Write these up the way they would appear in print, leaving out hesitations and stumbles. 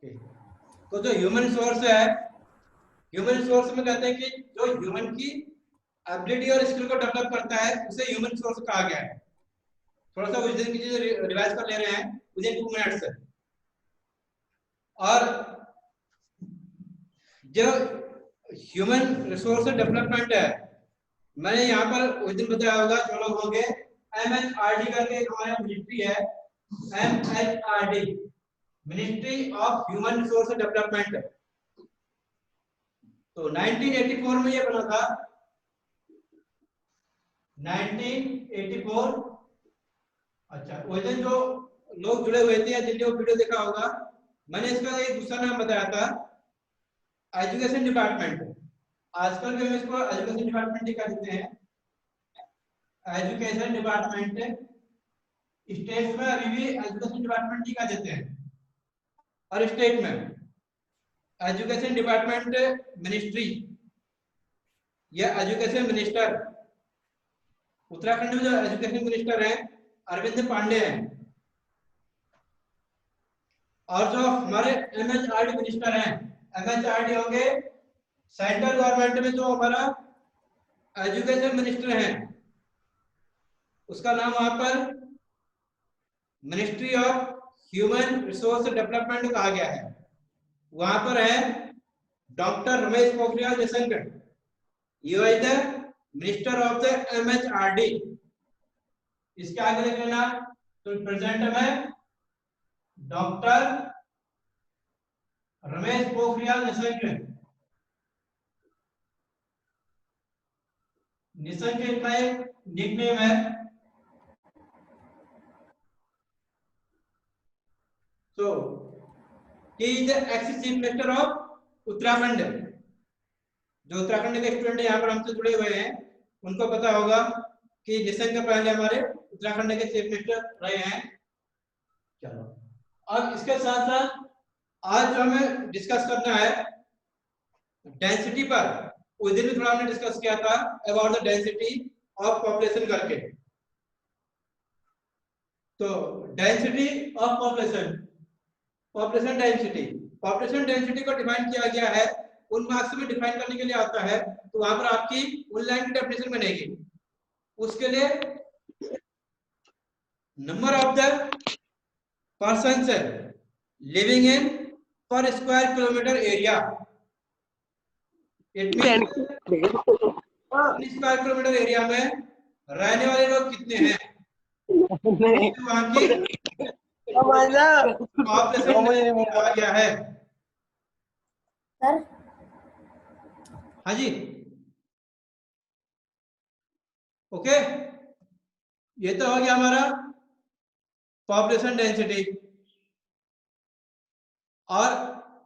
तो जो human resource है, ह्यूमन रिसोर्स में कहते हैं कि जो ह्यूमन की एबिलिटी और स्किल को डेवलप करता है उसे ह्यूमन रिसोर्स कहा गया है। थोड़ा सा उस दिन की चीजें रिवाइज कर ले रहे हैं विद इन 2 मिनट्स। और जो ह्यूमन रिसोर्स डेवलपमेंट है, मैंने यहाँ पर उस दिन बताया होगा जो लोग होंगे, MHRD करके हमारा मिनिस्ट्री है, MHRD, ministry of human resource development. तो 1984 में ये बना था, 1984। अच्छा, उस दिन जो लोग जुड़े हुए थे या जिनने वो वीडियो देखा होगा, मैंने इसका एक दूसरा नाम बताया था, एजुकेशन डिपार्टमेंट। आजकल भी हम इसको एजुकेशन डिपार्टमेंट ही कहते हैं, एजुकेशन डिपार्टमेंट। स्टेट में अभी भी एजुकेशन डिपार्टमेंट ही कह देते हैं, और स्टेट में एजुकेशन डिपार्टमेंट मिनिस्ट्री या एजुकेशन मिनिस्टर। उत्तराखंड में जो एजुकेशन मिनिस्टर हैं अरविंद पांडे हैं, और जो हमारे MHRD मिनिस्टर हैं, MHRD होंगे सेंट्रल गवर्नमेंट में जो हमारा एजुकेशन मिनिस्टर है, उसका नाम वहां पर ministry of human resource development कहा गया है। वहां पर है doctor Ramesh Pokhriyal Nishank, you is the minister of the MHRD। इसके आगे लिख लेना, तो प्रेजेंट में डॉक्टर रमेश पोखरियाल निशंक। निशंक इनका एक निकनेम है। So, he is the ex-chief minister of Uttarakhand. जो उत्तराखंड के स्टूडेंट यहाँ पर हमसे जुड़े हुए हैं उनको पता होगा कि निशंक पहले हमारे उत्तराखंड के चीफ मिनिस्टर रहे हैं। चलो, अब इसके साथ साथ आज जो हमें डिस्कस करना है डेंसिटी पर। उस दिन भी थोड़ा हमने डिस्कस किया था about the density of population करके। तो density of population, population density को डिफाइन किया गया है, उन मार्क्स में डिफाइन करने के लिए आता है, तो वहां पर आपकी उन लाइन की डेफिनेशन बनेगी। उसके लिए number of the persons living in per square kilometre area, it mean square kilometre area में रहने वाले लोग कितने हैं, वहां की पॉपुलेशन कहा गया है। सर हाँ जी, ओके, ये तो हो गया हमारा पॉपुलेशन डेंसिटी। और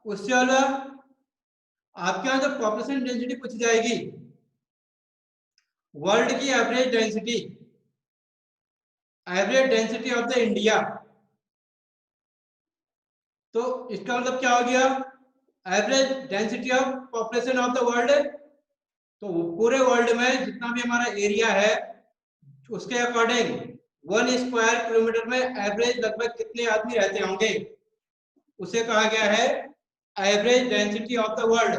उससे अलावा आपके यहाँ जो पॉपुलेशन डेंसिटी पूछी जाएगी, वर्ल्ड की average density of the India. तो इसका मतलब क्या हो गया, average density of population of the world. तो पूरे वर्ल्ड में जितना भी हमारा एरिया है उसके अकॉर्डिंग 1 स्क्वायर किलोमीटर में एवरेज लगभग कितने आदमी रहते होंगे, उसे कहा गया है average density of the world.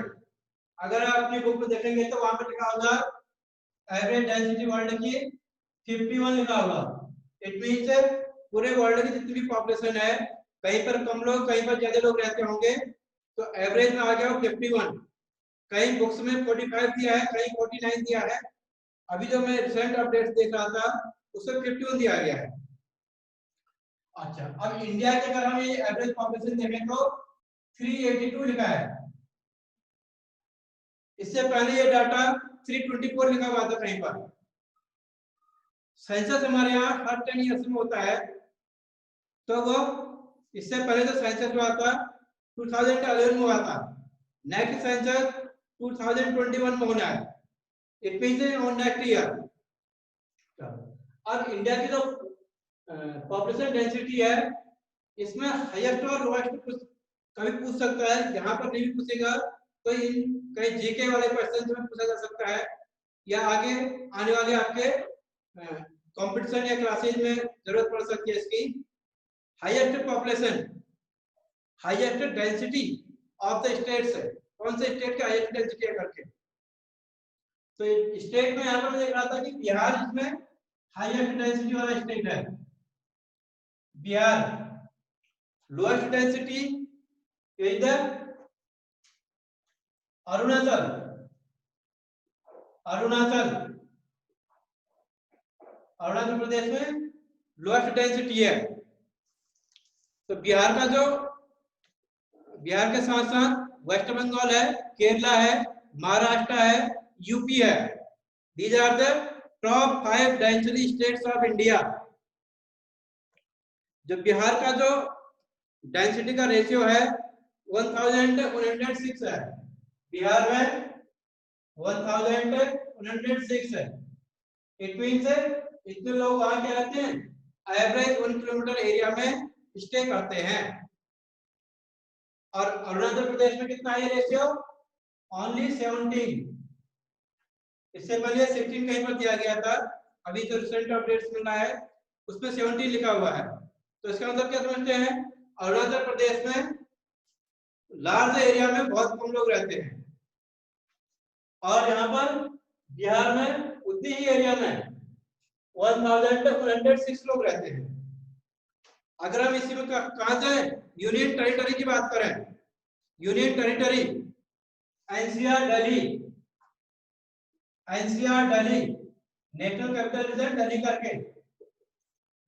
अगर आप अपनी बुक में देखेंगे तो वहां पर लिखा होगा एवरेज डेंसिटी वर्ल्ड की 51 लिखा होगा। इट मींस पूरे वर्ल्ड की जितनी भी पॉपुलेशन है, कहीं पर कम लोग कहीं पर ज्यादा लोग रहते होंगे, तो एवरेज में आ गया 51। कहीं बुक्स में 45 दिया है, कहीं 49 दिया है। अभी जो मैं रिसेंट अपडेट देख रहा था उसमें 51 दिया गया है। अच्छा, अब इंडिया के अगर हम ये एवरेज पॉपुलेशन देखें तो 382 लिखा है। इससे पहले ये डाटा 324 लिखा हुआ था कहीं पर। सेंसस हमारे यहाँ हर 10 ईयर्स में होता है, तो वो इससे पहले जो सेंसस हुआ था 2011 में हुआ था। नेक्स्ट सेंसस 2021 में होना है, it means on next year. अब इंडिया की जो पॉपुलेशन डेंसिटी है, इसमें हाईएस्ट और लोएस्ट कभी पूछ सकता है, यहाँ पर नहीं पूछेगा तो इन कहीं जीके वाले क्वेश्चन में पूछा जा सकता है, या आगे आने वाले आपके कंपटीशन या क्लासेज में जरूरत पड़ सकती है इसकी। Highest population highest density of the states है, कौन से स्टेट की हाईएस्ट डेंसिटी है करके। तो स्टेट में यहाँ पर मैं देख रहा था कि बिहार इसमें हाईएस्ट डेंसिटी वाला स्टेट है, बिहार। लोएस्ट डेंसिटी इधर अरुणाचल, अरुणाचल अरुणाचल प्रदेश में लोएस्ट डेंसिटी है। तो बिहार का जो, बिहार के साथ साथ वेस्ट बंगाल है, केरला है, महाराष्ट्र है, यूपी है। These are the top 5 density states of India. जो बिहार का जो डेंसिटी का रेशियो है 1106 है, बिहार में 1106 है। इट मीन्स इतने लोग वहां क्या रहते हैं, एवरेज 1 किलोमीटर एरिया में स्टे करते हैं। और अरुणाचल प्रदेश में कितना है रेशियो, ओनली 17। इससे पहले 16 कहीं पर दिया गया था, अभी जो रिसेंट अपडेट्स मिल रहा है उसमें 17 लिखा हुआ है। तो इसका मतलब क्या समझते हैं, अरुणाचल प्रदेश में लार्ज एरिया में बहुत कम लोग रहते हैं, और यहाँ पर बिहार में उतनी ही एरिया में 1106 लोग रहते हैं। अगर हम इसी में कहा जाए यूनियन टेरिटरी की बात करें, union territory NCR Delhi, NCR Delhi, national capital region Delhi करके,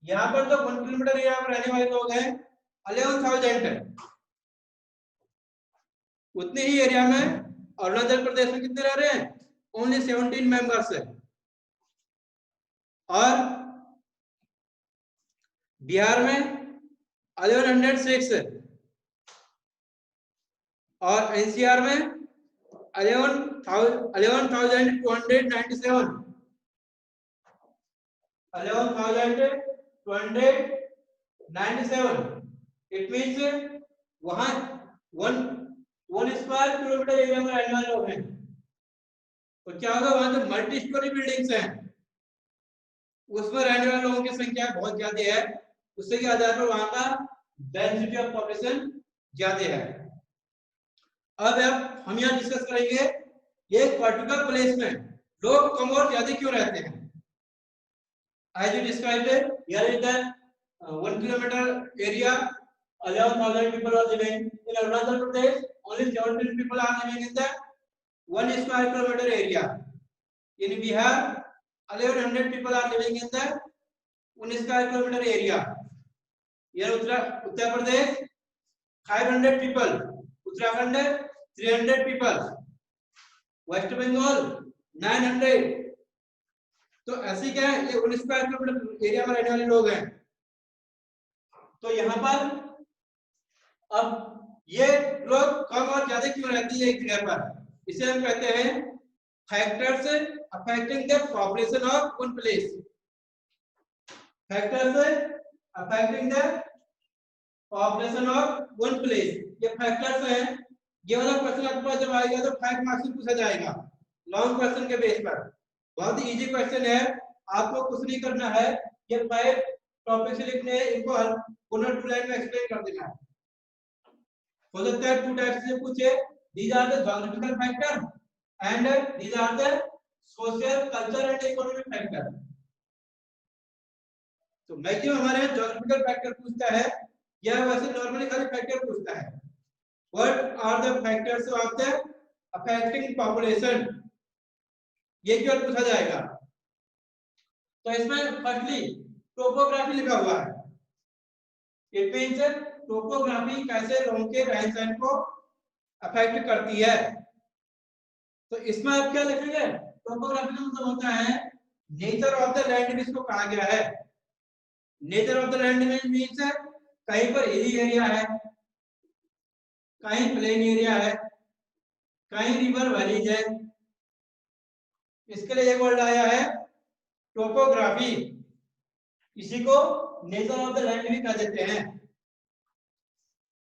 यहाँ पर जो 1 किलोमीटर एरिया में रहने वाले लोग हैं 11,000। उतने ही एरिया में अरुणाचल प्रदेश में कितने रह रहे हैं, ओनली 17 मेंबर्स है। और बिहार में 1106 है, और एनसीआर में 11,297, 11,297। इट मीन्स वहां 1 स्क्वायर किलोमीटर एरिया में रहने वाले लोग हैं। तो क्या होगा, वहां जो मल्टी स्टोरी बिल्डिंग्स हैं उसमें रहने वाले लोगों की संख्या बहुत ज्यादा है, उससे के आधार पर वहां का डेंसिटी ऑफ पॉपुलेशन ज्यादा है। अब हम यहाँ डिस्कस करेंगे एक पर्टिकुलर प्लेस में लोग कम और ज्यादा क्यों रहते हैं। As you described, here is the 1 kilometer area, 11,000 people are living. In Arunachal Pradesh, only 17 people are living in the 1 square kilometer area. In Bihar, 1,100 people are living in the 1 square kilometer area. Here Uttar Pradesh, 500 people. Uttarakhand, 300 people. West Bengal, 900. तो ऐसे क्या है, ये 19 square kilometre area में रहने वाले लोग हैं। तो यहाँ पर अब ये लोग कम और ज्यादा क्यों रहती है एक जगह पर, इसे हम कहते हैं factors affecting the population of one place. Factors affecting the population of one place, ये फैक्टर्स हैं। ये वाला क्वेश्चन आपके पास जब आएगा तो 5 मार्क्स में पूछा जाएगा लॉन्ग क्वेश्चन के बेस पर। बहुत ही इजी क्वेश्चन है, आपको कुछ नहीं करना है, ये 5 टॉपिक्स लिखने हैं, इनको 1 और 2 लाइन में एक्सप्लेन कर देना है। हो सकता है 2 टाइप्स से पूछे, these are the geographical factor and these are the social, culture and economic factor। तो मैक्सिमम हमारे यहाँ geographical factor पूछता है, या वैसे नॉर्मली खाली फैक्टर पूछता है। What are the factors of the affecting population, ये क्यों पूछा जाएगा। तो इसमें फर्स्टली टोपोग्राफी लिखा हुआ है। इट मींस टोपोग्राफी कैसे लोगों के रहन सहन को अफेक्ट करती है। तो इसमें आप क्या लिखेंगे, टोपोग्राफी का मतलब होता है नेचर ऑफ द लैंड, जिसको कहा गया है। Nature of the land means कहीं पर हिली एरिया है, कहीं प्लेन एरिया है, कहीं रिवर वैलीज है। इसके लिए एक वर्ड आया है टोपोग्राफी, इसी को नेचर ऑफ द लैंड भी कह देते हैं।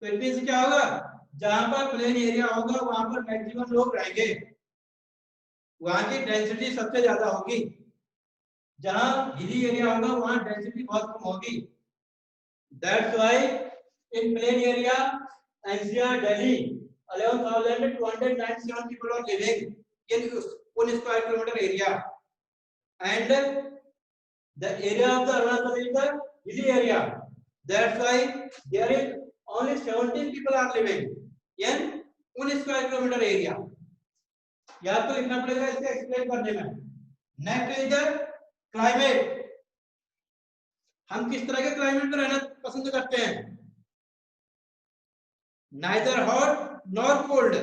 तो इट मींस क्या होगा, जहां पर प्लेन एरिया होगा वहां पर मैक्सिमम लोग रहेंगे, वहां की डेंसिटी सबसे ज्यादा होगी। जहां हिली एरिया होगा वहां डेंसिटी बहुत कम होगी। That's why in plain area NCR, Delhi, 11,297 people are living in 1 square kilometer area, and the area of the Arunachal is the hilly area. That's why there is only 17 people are living in 1 square kilometer area. ये आपको लिखना पड़ेगा इसको explain करने में. Next is the climate. हम किस तरह के क्लाइमेट में रहना पसंद करते हैं? नाइदर हॉट नॉर कोल्ड,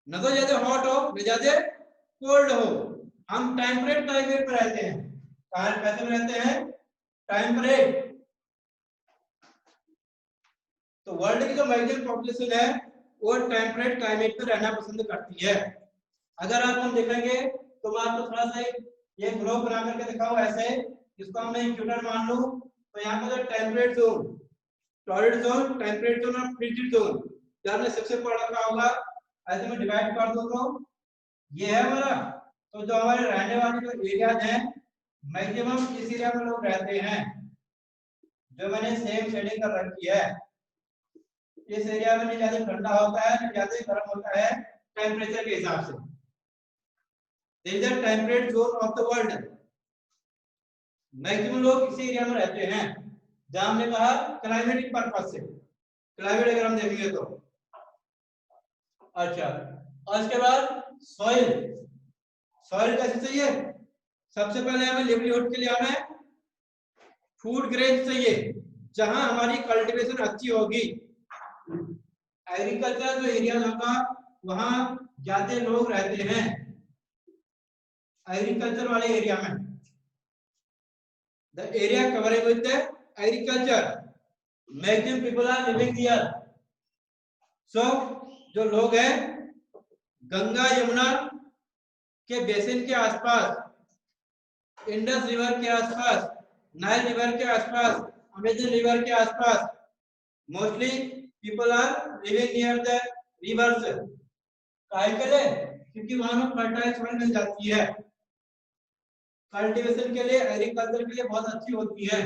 न तो ज्यादा हॉट हो न ज्यादा कोल्ड हो. हम टेम्परेट क्लाइमेट में रहते हैं. कहाँ कैसे में रहते हैं? टेम्परेट. तो वर्ल्ड की जो मैक्सिमम पॉपुलेशन है वो टेम्परेट क्लाइमेट में रहना पसंद करती है. अगर आप हम देखेंगे तो मैं आपको थोड़ा सा ये ग्लोब बना करके दिखाऊं ऐसे, जिसको हम इक्वेटर मान लूं. तो यहाँ पर temperate zone, torrid zone, temperate zone और फ्रिजिड जोन, जो हमने सबसे पढ़ रखा होगा, ऐसे में डिवाइड कर दो तो ये है हमारा. तो जो हमारे रहने वाले जो एरियाज हैं, मैक्सिमम इस एरिया में लोग रहते हैं, जो मैंने सेम शेडिंग कर रखी है. इस एरिया में नहीं ज्यादा ठंडा होता है न ज्यादा गर्म होता है टेम्परेचर के हिसाब से. There is a temperate zone of the world. Maximum लोग इसी एरिया में रहते हैं, जहां हमने कहा क्लाइमेटिक पर्पस से. क्लाइमेट अगर हम देखेंगे तो अच्छा. और इसके बाद सॉइल. सॉइल कैसे चाहिए? सबसे पहले हमें लिवलीहुड के लिए हमें फूड ग्रेन चाहिए, जहां हमारी कल्टीवेशन अच्छी होगी. एग्रीकल्चर जो एरिया होगा वहां ज्यादा लोग रहते हैं, एग्रीकल्चर वाले एरिया में. The area covering with the agriculture, maximum people are living here. So जो लोग हैं गंगा यमुना के बेसिन के आसपास, इंडस रिवर के आसपास, नाइल रिवर के आसपास, अमेजन रिवर के आसपास, mostly people are living near the rivers. काहे के लिए? क्योंकि वहां पर फर्टाइल सॉइल मिल जाती है, कल्टीवेशन के लिए, एग्रीकल्चर के लिए बहुत अच्छी होती है.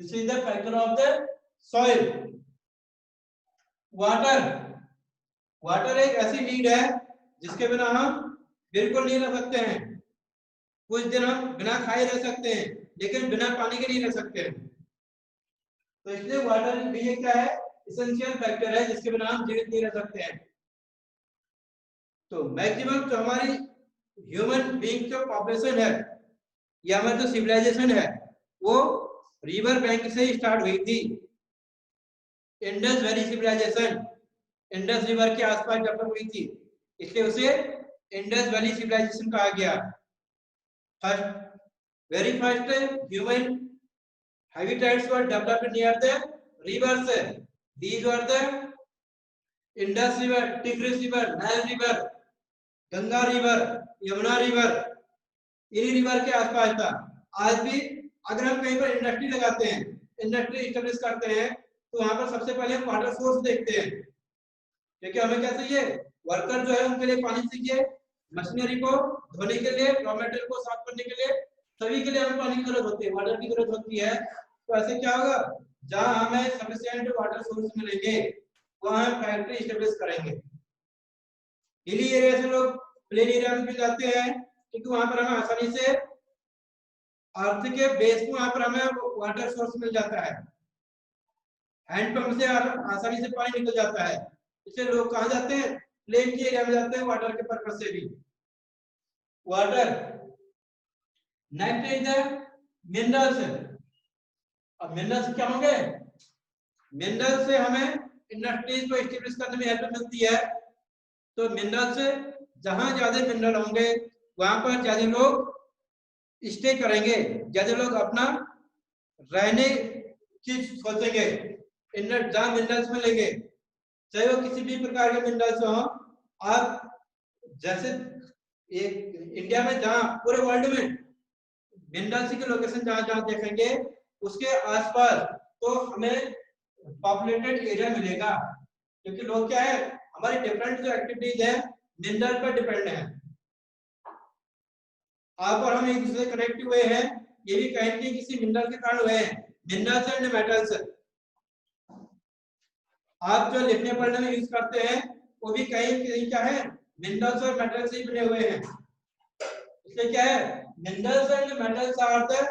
This is the factor of the soil. Water. Water एक ऐसी नीड है जिसके बिना हम बिल्कुल नहीं रह सकते हैं. कुछ दिन हम बिना खाए रह सकते हैं, लेकिन बिना पानी के नहीं रह सकते हैं. तो इसलिए वाटर भी एक क्या है? एसेंशियल फैक्टर है, जिसके बिना हम जीवित नहीं रह सकते हैं. तो मैक्सिमम जो हमारी ह्यूमन बीइंग जो पॉपुलेशन है या हमारी जो सिविलाइजेशन है वो रिवर बैंक से स्टार्ट हुई थी. Indus valley civilization Indus river के आसपास डेवलप हुई थी, इसलिए उसे इंडस वैली सिविलाइजेशन कहा गया. Very first human habitats were developed near the rivers. These were the Indus River, Tigris River, Nile River, Ganga river, Yamuna river. इन्हीं रिवर के आसपास था. आज भी अगर हम कहीं पर इंडस्ट्री लगाते हैं, इंडस्ट्री इस्टेब्लिश करते हैं, तो वहां पर सबसे पहले हम वाटर सोर्स देखते हैं, क्योंकि हमें क्या चाहिए? वर्कर जो है उनके लिए पानी चाहिए, मशीनरी को धोने के लिए, रॉ मटेरियल को साफ करने के लिए, सभी के लिए हमें पानी की जरूरत होती है, वाटर की जरूरत होती है. तो ऐसे क्या होगा? जहां हमें सफिशिएंट वाटर सोर्स मिलेंगे वहां हम फैक्ट्री एस्टेब्लिश करेंगे. हिली एरिया से लोग प्लेन एरिया में भी जाते हैं, क्योंकि वहां पर हमें आसानी से अर्थ के बेस में वहां पर हमें वाटर सोर्स मिल जाता है. हैंडपंप से आसानी से पानी निकल जाता है. इसलिए लोग कहां जाते हैं? प्लेन के एरिया में जाते हैं, वाटर के पर्पस से भी. Water. Next is the minerals. अब मिनरल्स क्या होंगे? मिनरल से हमें इंडस्ट्रीज को एस्टेब्लिश करने में हेल्प मिलती है. तो मिनरल से जहां ज्यादा मिनरल होंगे वहां पर ज्यादा लोग स्टे करेंगे, ज्यादा लोग अपना रहने की सोचेंगे. जहां मिनरल्स मिलेंगे, चाहे वो किसी भी प्रकार के मिनरल्स हो. आप जैसे एक इंडिया में जहां पूरे वर्ल्ड में मिनरल्स की लोकेशन जहां जहां देखेंगे उसके आसपास तो हमें पॉपुलेटेड एरिया मिलेगा, क्योंकि लोग क्या है, हमारी डिफरेंट जो एक्टिविटीज है मिनरल पर डिपेंड है. आप और हम एक दूसरे से कनेक्ट हुए हैं, ये भी कहीं किसी मिनरल के कारण हुए हैं. Minerals and metals. आप जो लिखने पढ़ने में यूज करते हैं वो भी कहीं कहीं क्या है, मिनरल्स और मेटल्स से बने हुए हैं। इसलिए क्या है, minerals and metals are the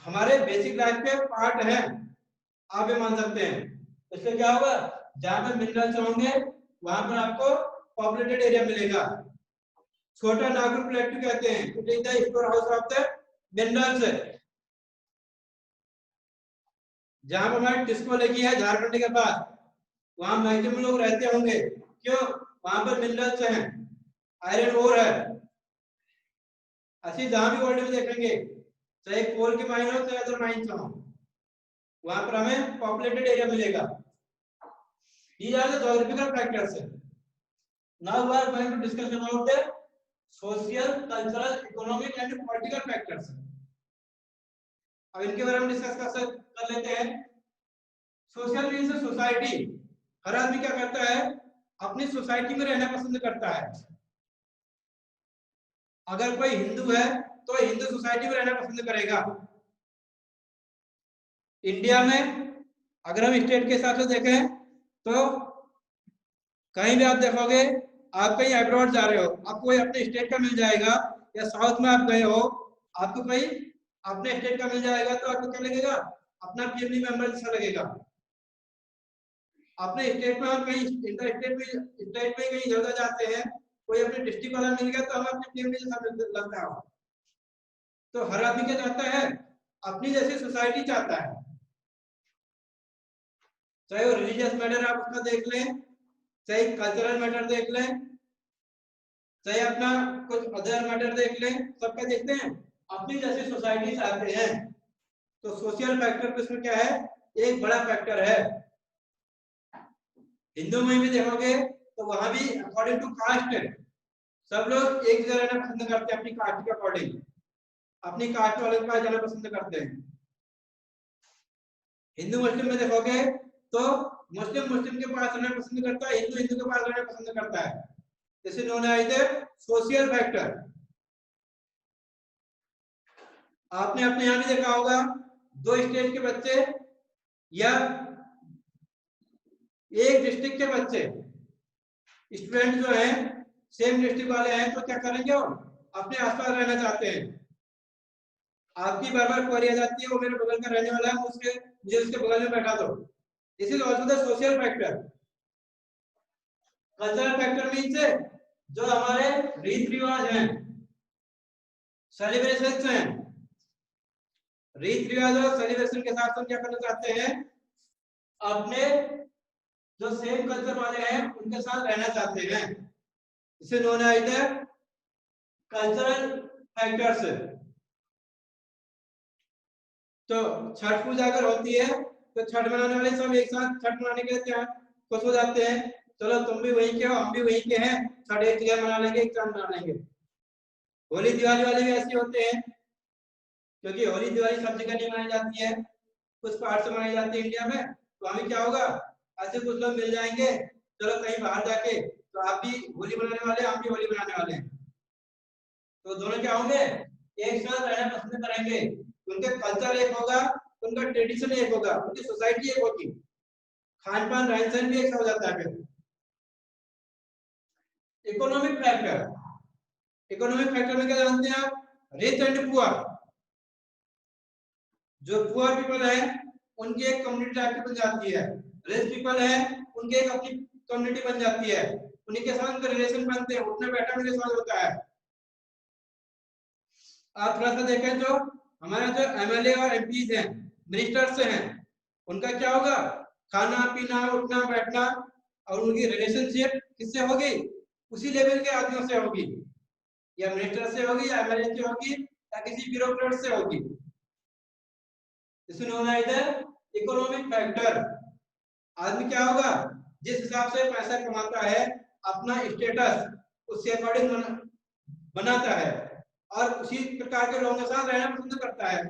हमारे बेसिक लाइफ के पार्ट हैं, आप ये मान सकते हैं। इसलिए क्या होगा, जहां पे मिनरल्स होंगे वहां पर आपको पॉपुलेटेड एरिया मिलेगा। छोटा नागपुर प्लेटू कहते हैं, it is the store house of the minerals. जहां पर हमारी टिस्को लगी है झारखंड के पास, वहां मैक्सिमम लोग रहते होंगे, क्यों, वहां पर मिनरल्स हैं, आयरन ओर है। ऐसे जहां भी वर्ल्ड में देखेंगे, चाहे कोल की माइन हो चाहे अदर माइंस हो, वहां पर हमें पॉपुलेटेड एरिया मिलेगा। These are the geographical factors. Now we are going to discuss about the social, cultural, economic and political factors. अब इनके बारे में डिस्कस कर लेते हैं। Social means society. हर आदमी क्या करता है, अपनी सोसाइटी में रहना पसंद करता है। अगर कोई हिंदू है तो हिंदू सोसाइटी में रहना पसंद करेगा। इंडिया में अगर हम स्टेट के हिसाब से देखें तो कहीं भी आप देखोगे, आप कहीं अब्रॉड जा रहे हो, आपको कोई अपने स्टेट का मिल जाएगा, या साउथ में आप गए हो, आपको कहीं अपने स्टेट का मिल जाएगा, तो आपको क्या लगेगा, अपना फैमिली मेंबर जैसा लगेगा। अपने स्टेट में हम कहीं इंटर स्टेट में कहीं इधर जाते हैं, कोई अपने डिस्ट्रिक्ट वाला मिल गया तो हमें अपनी फैमिली जैसा लगता है। तो हर आदमी क्या चाहता है, अपनी जैसी सोसाइटी चाहता है। चाहे वो रिलीजियस मैटर आप उसका देख लें, चाहे कल्चरल मैटर देख लें, चाहे अपना कुछ अदर मैटर देख लें, सबका देखते हैं अपनी जैसी सोसाइटी चाहते हैं। तो सोशल फैक्टर इसमें क्या है, एक बड़ा फैक्टर है। हिंदू में भी देखोगे तो वहां भी अकॉर्डिंग टू कास्ट सब लोग एक जगह रहना पसंद करते हैं, अपनी कास्ट के अकॉर्डिंग, अपनी कास्ट वाले के पास जाना पसंद करते हैं। हिंदू मुस्लिम में देखोगे तो मुस्लिम मुस्लिम के पास रहना पसंद करता है, हिंदू हिंदू के पास रहना पसंद करता है। This is known as the social factor. आपने अपने यहाँ भी देखा होगा, दो स्टेट के बच्चे या एक डिस्ट्रिक्ट के बच्चे स्टूडेंट जो हैं, सेम डिस्ट्रिक्ट वाले हैं, तो क्या करेंगे, वो अपने आसपास रहना चाहते हैं। आपकी बार बार क्वेरी आ जाती है, वो मेरे बगल का रहने वाला है, मुझे उसके बगल में बैठा दो। This is also the social factor. Cultural factor means जो हमारे रीति रिवाज हैं, सेलिब्रेशंस हैं, रीति रिवाज और सेलिब्रेशन के साथ हम क्या करना चाहते हैं, अपने जो सेम कल्चर वाले हैं उनके साथ रहना चाहते हैं। इसे known as the cultural factors. तो छठ पूजा अगर होती है तो छठ मनाने वाले सब एक साथ छठ मनाने के लिए खुश हो जाते हैं, चलो तुम भी वहीं के हो, हम भी वहीं के हैं, छठ एक जगह मना लेंगे, एक साथ मना लेंगे। होली दिवाली वाले भी ऐसे होते हैं, क्योंकि होली दिवाली सब जगह नहीं मनाई जाती है, कुछ पार्ट से मनाई जाती है इंडिया में। तो हमें क्या होगा, ऐसे कुछ लोग मिल जाएंगे, चलो कहीं बाहर जाके, तो आप भी होली मनाने वाले, हम भी होली मनाने वाले हैं, तो दोनों क्या होंगे, एक साथ रहना पसंद करेंगे। उनके कल्चर एक होगा, उनका ट्रेडिशन एक होगा, उनकी सोसाइटी एक होगी, खान पान रहन सहन भी एक हो जाता है। फिर इकोनॉमिक फैक्टर। इकोनॉमिक फैक्टर में क्या जानते हैं आप, रिच एंड पुअर। जो पुअर पीपल है उनकी एक कम्युनिटी टाइप की बन जाती है, रिच पीपल है उनकी एक अपनी कम्युनिटी बन जाती है, उन्हीं के साथ उनके रिलेशन बनते हैं, उठना बैठना उनके साथ होता है। आप थोड़ा सा देखें, जो हमारे जो एमएलए और एमपीज हैं, मिनिस्टर्स हैं, उनका क्या होगा, खाना पीना उठना बैठना, और उनकी रिलेशनशिप किससे होगी, उसी लेवल के आदमियों से होगी, या मिनिस्टर से होगी, या एमएलए से होगी, या किसी ब्यूरोक्रेट से होगी। इसमें होना इधर इकोनॉमिक फैक्टर। आदमी क्या होगा, जिस हिसाब से पैसा कमाता है, अपना स्टेटस उसके अकॉर्डिंग बनाता है, और उसी प्रकार के लोगों के साथ रहना पसंद करता है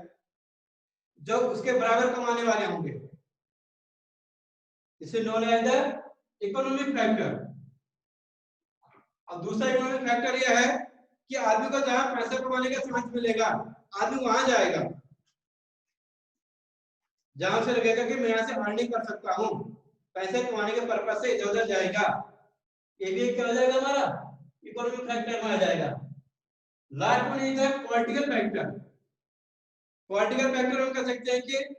जो उसके बराबर कमाने वाले होंगे। इसे known as the economic factor. अब दूसरा इकोनॉमिक फैक्टर यह है कि आदमी को जहां पैसा कमाने का चांस मिलेगा, आदमी वहां जाएगा। जहां से लगेगा कि मैं यहाँ से अर्निंग कर सकता हूँ, पैसे कमाने के पर्पज से इधर उधर जाएगा, ये भी क्या हो जाएगा हमारा इकोनॉमिक फैक्टर में आ जाएगा। Last one is political factor. Political factor हम कह सकते हैं कि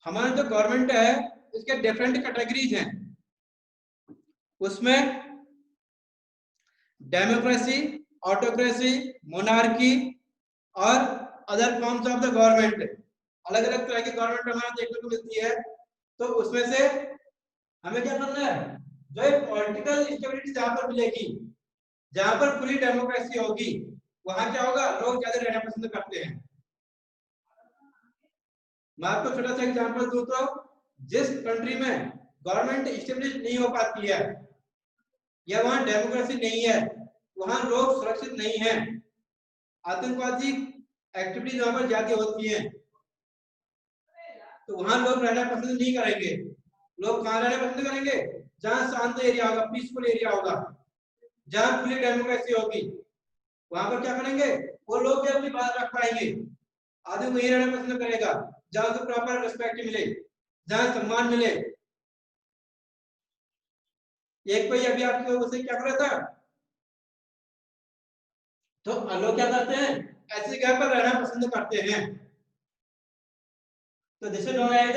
हमारा जो गवर्नमेंट है इसके डिफरेंट कैटेगरीज हैं, उसमें डेमोक्रेसी, ऑटोक्रेसी, मोनार्की और other forms of the government, अलग अलग तरह की गवर्नमेंट हमारा देखने को मिलती है। तो उसमें से हमें क्या करना है, जो पॉलिटिकल स्टेबिलिटी जहां पर मिलेगी, जहां पर पूरी डेमोक्रेसी होगी, वहां क्या होगा, लोग ज्यादा रहना पसंद करते हैं। मैं आपको छोटा सा एग्जांपल दूं तो जिस कंट्री में गवर्नमेंट स्टेब्लिश नहीं हो पाती है या वहां डेमोक्रेसी नहीं है, वहां लोग सुरक्षित नहीं है, आतंकवादी एक्टिविटीज वहां पर ज्यादा होती हैं, तो वहां लोग रहना पसंद नहीं करेंगे। लोग कहां रहना पसंद करेंगे, जहां शांत एरिया होगा, पीसफुल एरिया होगा, जहां पूरी डेमोक्रेसी होगी, वहां पर क्या करेंगे, वो लोग भी अपनी बात रख पाएंगे। आदमी वहीं रहना पसंद करेगा जहां उसे प्रॉपर रिस्पेक्ट मिले, जहां सम्मान मिले। एक कोई अभी आपको उसे क्या कर रहा था, तो लोग क्या करते हैं, ऐसी जगह पर रहना पसंद करते हैं। तो this is known as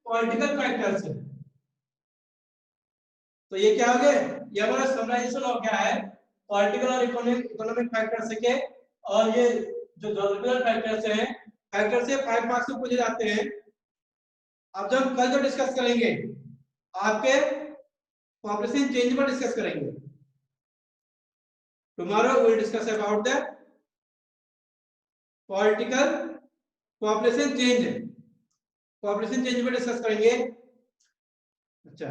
political factors. तो ये क्या हो गए, ये हमारा समराइजेशन हो गया है पॉलिटिकल और इकोनॉमिक फैक्टर्स के। और ये जो ज्योग्राफिकल फैक्टर्स हैं, फैक्टर से 5 मार्क्स से पूछे जाते हैं। अब जब हम कल जो डिस्कस करेंगे, आपके पॉपुलेशन चेंज पर डिस्कस करेंगे। Tomorrow we will discuss about the political population change, population change पर डिस्कस करेंगे। अच्छा,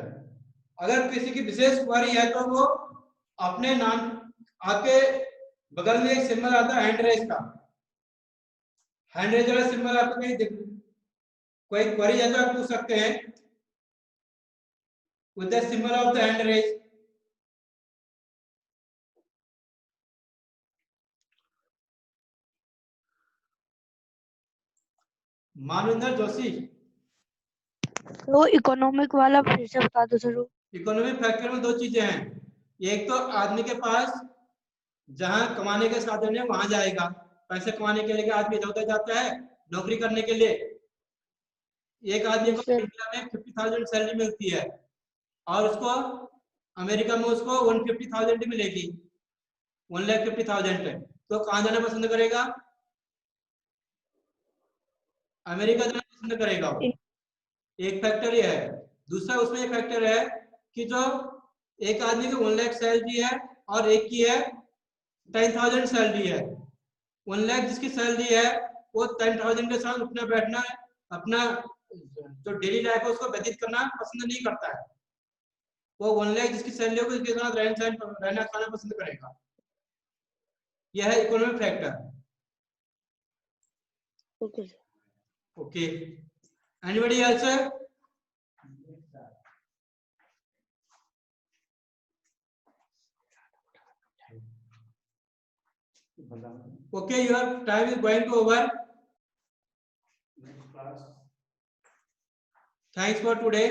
अगर किसी की विशेष क्वेरी है तो वो अपने नाम, आपके बगल में एक सिंबल आता है हैंड रेज का, हैंड रेज वाला सिंबल आपको कहीं कोई क्वेरी है तो आप पूछ सकते हैं with the symbol of the hand raise. Manvinder Joshi, तो इकोनॉमिक वाला फिर से बता दो सर। इकोनॉमिक फैक्टर में 2 चीजें हैं, एक तो आदमी के पास जहां कमाने के साधन है वहां जाएगा, पैसे कमाने के लिए आदमी इधर उधर जाता है नौकरी करने के लिए। एक आदमी को इंडिया में 50,000 सैलरी मिलती है और उसको अमेरिका में उसको 150,000 मिलेगी, 1,50,000 है, तो कहां जाना पसंद करेगा, अमेरिका जाना पसंद करेगा वो। एक फैक्टर ये है। दूसरा उसमें एक फैक्टर है कि जो एक आदमी की 1 लाख सैलरी है और एक की है 10,000 सैलरी है। 1 लाख जिसकी सैलरी है वो 10,000 के साथ उठना बैठना, अपना जो डेली लाइफ है उसको व्यतीत करना पसंद नहीं करता है। वो 1 लाख जिसकी सैलरी होगी उसके साथ रहना खाना पसंद करेगा। यह है economic factor. Okay, anybody else? Okay, your time is going to over. Thanks for today.